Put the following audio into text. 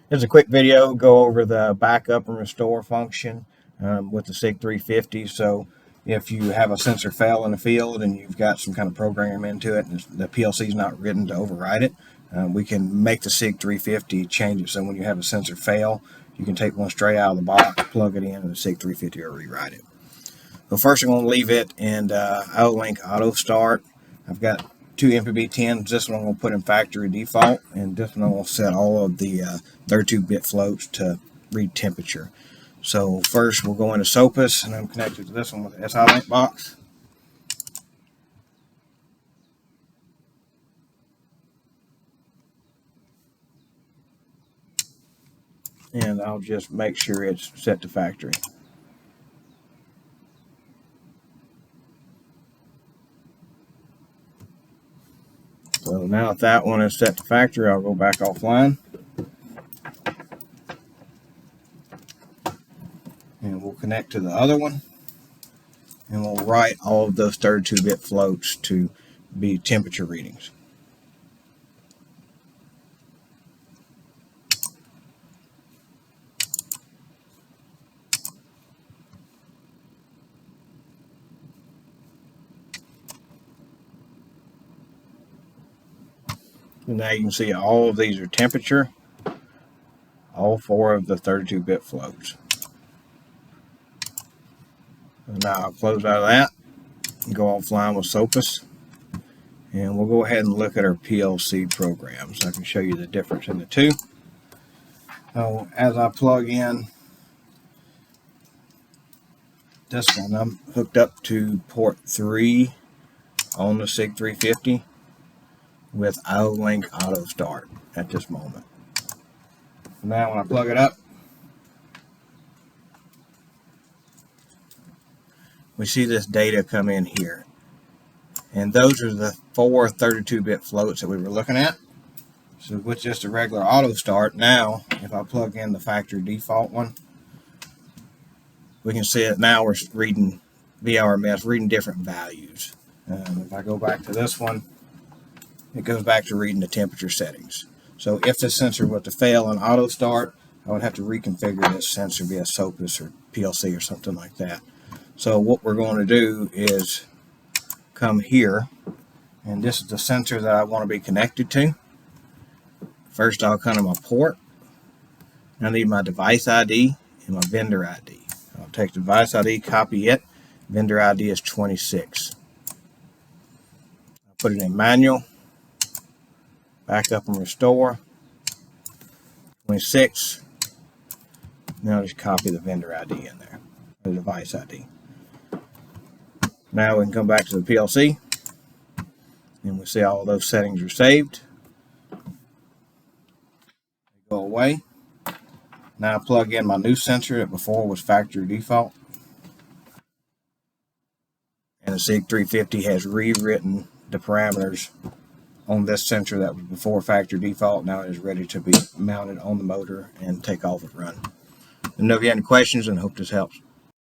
Here's a quick video, go over the backup and restore function with the SIG350. So if you have a sensor fail in the field and you've got some kind of program into it and the PLC is not written to override it, we can make the SIG350 change it so when you have a sensor fail, you can take one straight out of the box, plug it in, and the SIG350 will rewrite it. So first I'm going to leave it in IO-Link Auto Start. I've got two MPB10s. This one I'm going to put in factory default, and this one I'm going to set all of the 32-bit floats to read temperature. So first we'll go into SOPUS, and I'm connected to this one with the SI-Link box. And I'll just make sure it's set to factory. So now if that one is set to factory, I'll go back offline. And we'll connect to the other one. And we'll write all of those 32-bit floats to be temperature readings. And now you can see all of these are temperature, all four of the 32-bit floats. And now I'll close out of that and go offline with SOPUS. And we'll go ahead and look at our PLC programs. So I can show you the difference in the two. So as I plug in this one, I'm hooked up to port 3 on the SIG350 with IO-Link Auto Start at this moment. Now when I plug it up, we see this data come in here. And those are the four 32-bit floats that we were looking at. So with just a regular auto start, now if I plug in the factory default one, we can see it now we're reading VRMS, reading different values. If I go back to this one, it goes back to reading the temperature settings. So if the sensor was to fail in auto start, I would have to reconfigure this sensor via SOPUS or PLC or something like that. So what we're going to do is come here, and this is the sensor that I want to be connected to. First I'll come to my port. I need my device ID and my vendor ID. I'll take the device ID, copy it. Vendor ID is 26. I'll put it in manual. Backup and restore. 26. Now just copy the vendor ID in there, the device ID. Now we can come back to the PLC, and we see all of those settings are saved. They go away. Now I plug in my new sensor that before was factory default. And the SIG350 has rewritten the parameters on this sensor that was before factory default. Now it is ready to be mounted on the motor and take off and run. Let me know if you have any questions, and hope this helps.